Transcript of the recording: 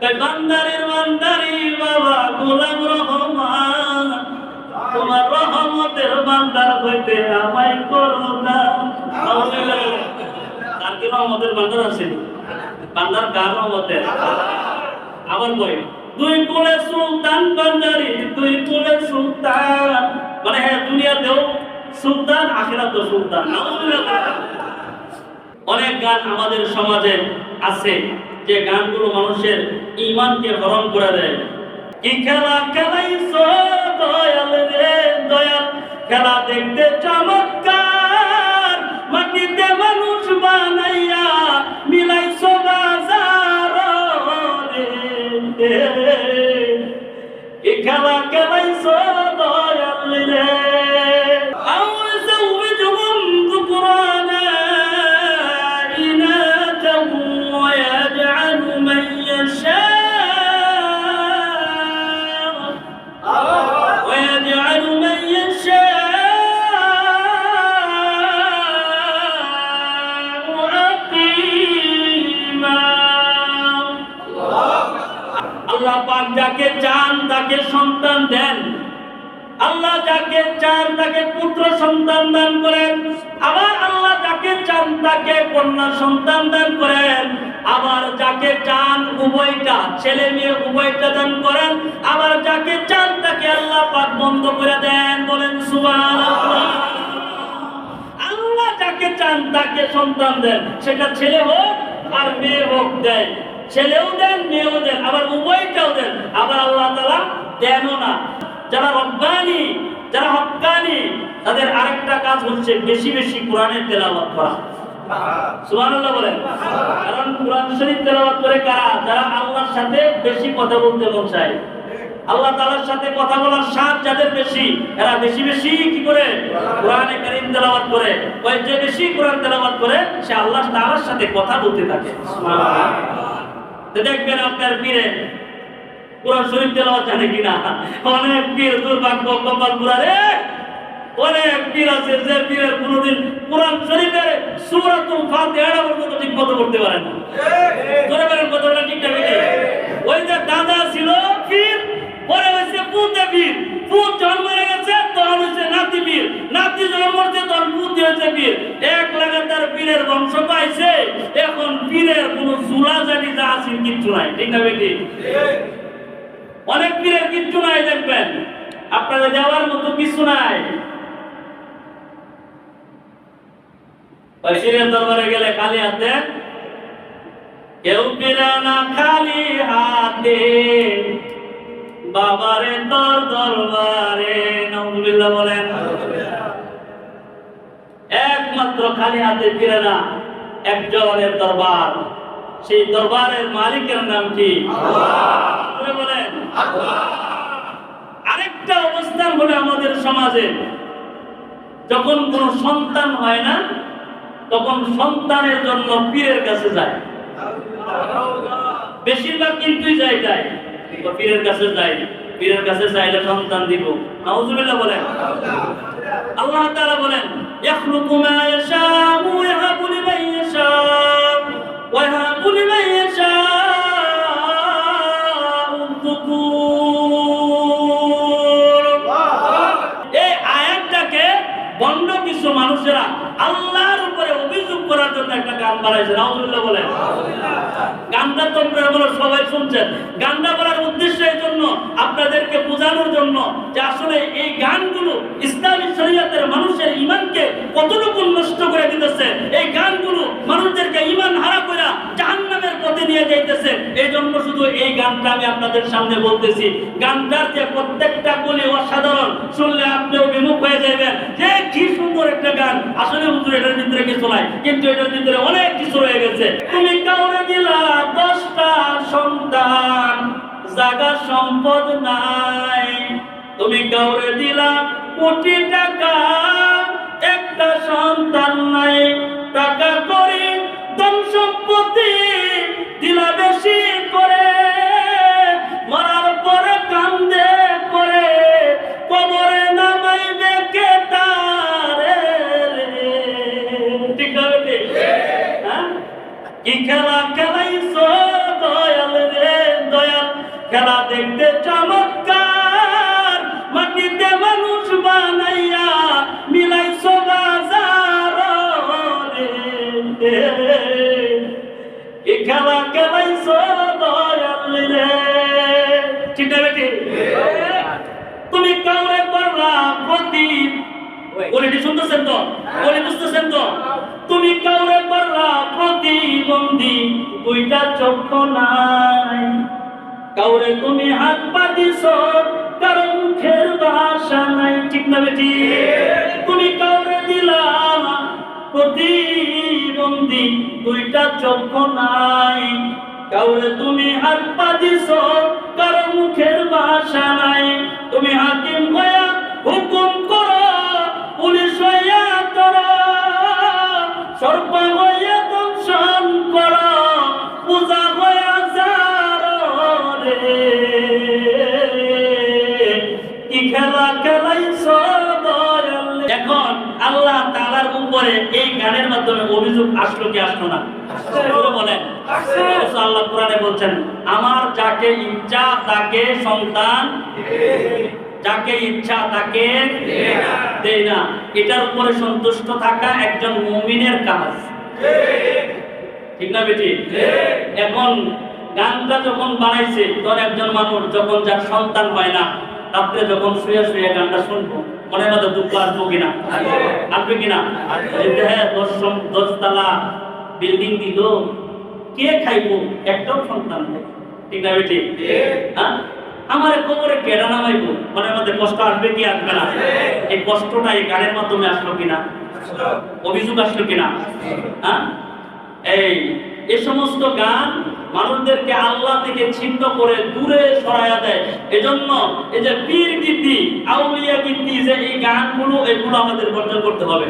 বান্দারি বাবা গোলাম রহমান, তোমার রহমতের বান্দার হইতে আমায় করো না। তার কি রহমতের বান্দার আছে? বান্দার কার রহমতের? আবার বই দুই কুলে সুলতান বান্দারি, দুই কুলে সুলতান, মানে হ্যাঁ দুনিয়াতেও সুলতান, আখিরাতেও সুলতান। অনেক গান আমাদের সমাজে আছে যে গানগুলো মানুষের ঈমানকে হরণ করে দেয়। কি খেলা খেলাইছো দয়াল রে দয়াল, খেলা দেখতে চমৎকার, মাটিতে মানুষ বানাইয়া মিলাইছো বাজার রে। কি খেলা খেলাইছো দয়াল রে। আল্লাহ পাক যাকে চান তাকে সন্তান দেন, আল্লাহ যাকে চান তাকে পুত্র সন্তান দান করেন, আবার আল্লাহ যাকে চান তাকে কন্যা সন্তান দান করেন, আবার যাকে চান উভয়টা ছেলে মেয়ে উভয়টা দান করেন, আবার যাকে চান তাকে আল্লাহ পাক বন্ধ করে দেন। বলেন সুবহানাল্লাহ। আল্লাহ যাকে চান তাকে সন্তান দেন, সেটা ছেলে হোক আর মেয়ে হোক দেয়, ছেলেও দেন মেয়েও দেন, আবার উভয়টাও দেন। আবার আল্লাহ তাআলা দেনও না। যারা রব্বানি, যারা হক্কানি, তাদের আরেকটা কাজ হচ্ছে বেশি বেশি কোরআনের তেলাওয়াত করা। সুবহানাল্লাহ বলেন। কারণ কোরআন শরীফ তেলাওয়াত করে কারা? যারা আল্লাহর সাথে বেশি কথা বলতে মন চায়, আল্লাহ তাআলার সাথে কথা বলার স্বাদ যাদের বেশি, এরা বেশি বেশি কি করে কোরআনে কারীম তেলাওয়াত করে। ওই যে বেশি কোরআন তেলাওয়াত করে সে আল্লাহ তাআলার সাথে কথা বলতে থাকে। সুবহানাল্লাহ। দেখবেন আপনার পীরে কোরআন শরীফ তেলাওয়াত জানে কিনা? অনেক পীর দুর্ভাগ্য কপাল পুরা রে। অনেক পীর আছে যে পীরের কোনদিন কোরআন শরীফের সূরাতুল ফাতিহা পর্যন্ত ঠিক মতো পড়তে পারে না। জোরে বলেন কথাটা ঠিক না? ওই যে দাদা ছিল পীর, পরে হইছে পুতে পীর, পুত জন্ম হয়ে গেছে তখন হইছে নাতি পীর, নাতি জন্ম হচ্ছে তখন পুতে হইছে পীর। এক লাগাতার পীরের বংশ পাইছে। এখন পীরের কোনো জুলা জানি যা আছে কিচ্ছু নাই। ঠিক না বেটি? অনেক পীরের কিচ্ছু নাই। দেখবেন আপনাদের যাওয়ার মতো কিছু নাই। পীরের দরবারে গেলে খালি হাতে, কেউ ফিরে না খালি হাতে, বাবারে তোর দরবারে। নাউযুবিল্লাহ বলেন। একমাত্র খালি হাতে ফিরে না একজনের দরবার, সেই দরবারের মালিকের নাম কি? আল্লাহ বলেন। আরেকটা অবস্থান হলো আমাদের সমাজে, যখন কোন সন্তান হয় না তখন সন্তানের জন্য পীরের কাছে যায়। বেশিরভাগ কিন্তু যায় পীরের কাছে যায়, পীরের কাছে চাইলে সন্তান দিব। নাউযুবিল্লাহ বলেন। আল্লাহ তাআলা বলেন, ইয়াখলুকু মা ইয়াশাউ ওয়া ইয়াহাবু লিমান ইয়াশাউ ওয়া ইয়াহাবু লিমান ইয়াশাউ যুকুর। এই আয়াতটাকে বন্ধ কিছু মানুষেরা আল্লাহর উপরে অভিযোগ করার জন্য একটা গান বানাইছে। নাউযুবিল্লাহ বলেন। গানটা তো আপনারা সবাই শুনছেন। গানটা বলার উদ্দেশ্য এই জন্য, আপনাদেরকে বোঝানোর জন্য যে আসলে এই গানগুলো ইসলামী শরীয়তের মানুষের ঈমানকে কতটুকু নষ্ট করে দিতেছে। এই গানগুলো মানুষদেরকে ঈমান হারা করে জাহান্নামের পথে নিয়ে যাইতেছে। এই জন্য শুধু এই গানটা আমি আপনাদের সামনে বলতেছি। গানটার যে প্রত্যেকটা কলি অসাধারণ, শুনলে আপনিও বিমুখ হয়ে যাবেন যে কি সুন্দর একটা গান। আসলে হুজুর এটার ভিতরে কিছু নাই, কিন্তু এটার ভিতরে অনেক কিছু রয়ে গেছে। তুমি কাউরে দিলা 10টা সন্তান, জায়গা সম্পদ নাই। তুমি কাউরে দিলা কোটি টাকা, একটা সন্তান নাই। টাকা করি ধন সম্পত্তি দিলা বেশি করে, মরার পরে কান্দে করে কবরে নামাইবে কে তারে। ঠিক আছে? হ্যাঁ, কি খেলা খেলাইছো দয়াল রে খেলা দেখতে চমৎকার, মাটিতে মানুষ বানাইয়া মিলাইছো বাজার রে, এই খেলা খেলাইছো দয়াল রে। ঠিক না বেটি? তুমি কাউরে করলা প্রতি, ওলিটি শুনতেছেন তো, ওলি বুঝতেছেন তো? তুমি কাউরে করলা প্রতিবন্ধী, দুইটা চক্ষু নাই। কাউরে তুমি হাত পাতিছ, কারো মুখের ভাষা নাই। ঠিক না বেটি? তুমি কাউরে দিলা প্রতিবন্ধী, দুইটা চক্ষু নাই। কাউরে তুমি হাত পাতিছ, কারো মুখের ভাষা নাই। তুমি হাকিম হইয়া হুকুম করো, পুলিশ হইয়া করো, সর্প হইয়া দংশন করো, পূজা হইয়া যারো রে, কি খেলা খেলাইছো দয়াল। এখন আল্লাহ তাআলার উপরে এই গানের মাধ্যমে অভিযোগ আসলো কি আসলো না? বলেন। আল্লাহ কোরআনে বলছেন, আমার যাকে ইচ্ছা তাকে সন্তান, যাকে ইচ্ছা তাকে দেয় না। এটার উপরে সন্তুষ্ট থাকা একজন মুমিনের কাজ। ঠিক না বেটি? এখন গানটা যখন বানাইছে, তখন একজন মানুষ যখন যার সন্তান হয় না, রাত্রে যখন শুয়ে শুয়ে গানটা শুনবো, মনের মধ্যে দুঃখ আসবো কিনা? আসবে কিনা? হ্যাঁ, 10 তলা বিল্ডিং দিল, কে খাইবো? একটাও সন্তান নেই। ঠিক না বেটি? হ্যাঁ, আমার কবরে কেডা নামাইবো, মনের মধ্যে কষ্ট আসবে কি আসবে না? এই কষ্টটা এই গানের মাধ্যমে আসলো কিনা? অভিযোগ আসলো কিনা? হ্যাঁ, এই সমস্ত গান মানুষদেরকে আল্লাহ থেকে ছিন্ন করে দূরে সরাইয়া দেয়। এজন্য এই যে পীর গীতি, আউলিয়া গীতি, যে এই গানগুলো, এগুলো আমাদের বর্জন করতে হবে।